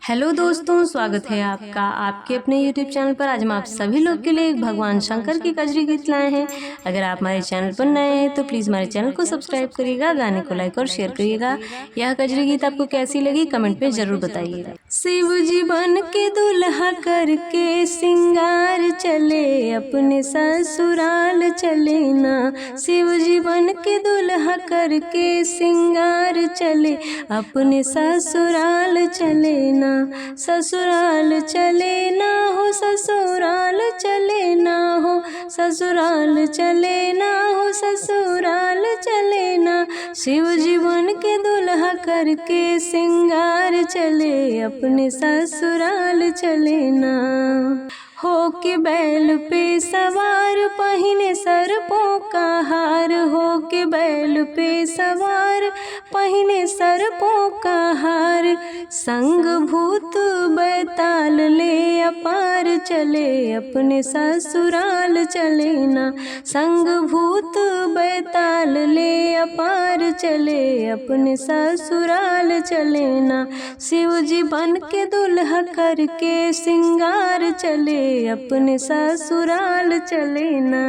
Hello दोस्तों, स्वागत है आपका आपके अपने YouTube चैनल पर। आज हम आप सभी लोग के लिए भगवान शंकर की कजरी गीत लाए हैं। अगर आप हमारे चैनल पर नए हैं तो प्लीज़ हमारे चैनल को सब्सक्राइब करिएगा, गाने को लाइक और शेयर करिएगा। यह कजरी गीत आपको कैसी लगी कमेंट में ज़रूर बताइएगा। शिव जी बन के दुल्हा करके सिंगार चले, अपने ससुराल चले ना। शिव जी बन के दुल्हा करके सिंगार चले, अपने ससुराल चले ना। ससुराल चले ना हो, ससुराल चले ना हो, ससुराल चले ना हो, ससुराल चले ना। शिव जी बन के दुल्हा करके सिंगार चले, अपने ससुराल चले ना। हो के बैल पे सवार पहिने सर्पों का हार, हो के बैल पे सवार पहिने सर्पों का हार। संग भूत बैताल ले अपार चले, अपने ससुराल चले ना। संग भूत बैताल ले अपार चले, अपने ससुराल चले ना। शिव जी बन के दुल्हा करके सिंगार चले, अपने ससुराल चले ना।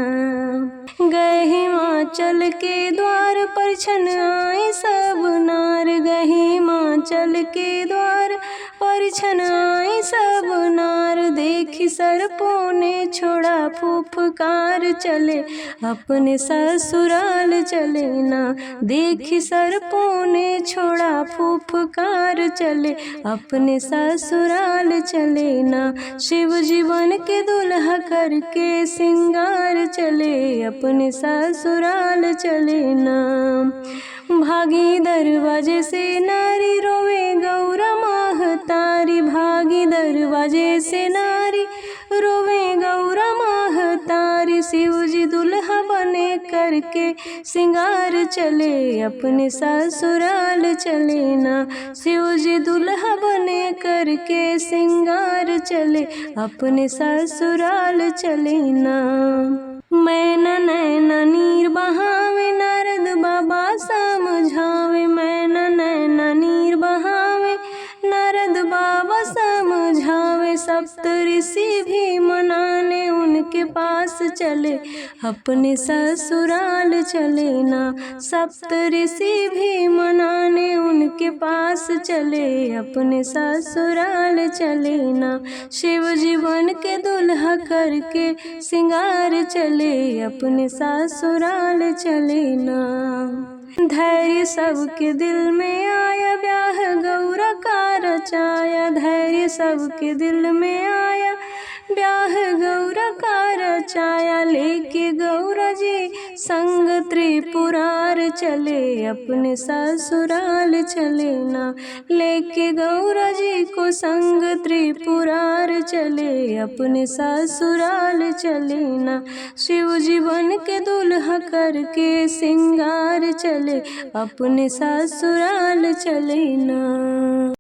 गए हिमाचल के द्वार पर छन आए सब नार, गए हिमाचल के द्वार पर छन आए सब नार। देखी सर्पों ने छोड़ा फुफकार चले, अपने ससुराल चले ना। देखी सर्पों ने छोड़ा फुफकार चले, अपने ससुराल चले ना। शिव जी बन के दुल्हा करके सिंगार चले, अपने ससुराल चले ना। भागी दरवाजे से नारी रोवे गौरा महतारी, भागी दरवाजे से नारी रोवे गौरा महतारी। शिव जी दुल्हा बने करके सिंगार चले, अपने ससुराल चले ना। शिव जी दुल्हा बने करके सिंगार चले, अपने ससुराल चले ना। मैना नैना नीर बहावे, नारद बाबा समझावे। मैना नैना नीर बहावे, नारद बाबा समझावे। सप्त ऋषि भी मनाने उनके पास चले, अपने ससुराल चले ना। सप्त ऋषि भी मनाने उनके पास चले, अपने ससुराल चले ना। शिव जी बन के दुल्हा करके सिंगार चले, अपने ससुराल चले ना। धैर्य सबके दिल में आया, ब्याह गौरा का रचाया। धैर्य सबके दिल में आया, ब्याह गौरा का रचाया। लेके गौरा जी संग त्रिपुरार चले, अपने ससुराल चले ना। लेके गौरा जी को संग त्रिपुरार चले, अपने ससुराल चले ना। शिव जी बन के दुल्हा करके सिंगार चले, अपने ससुराल चले ना।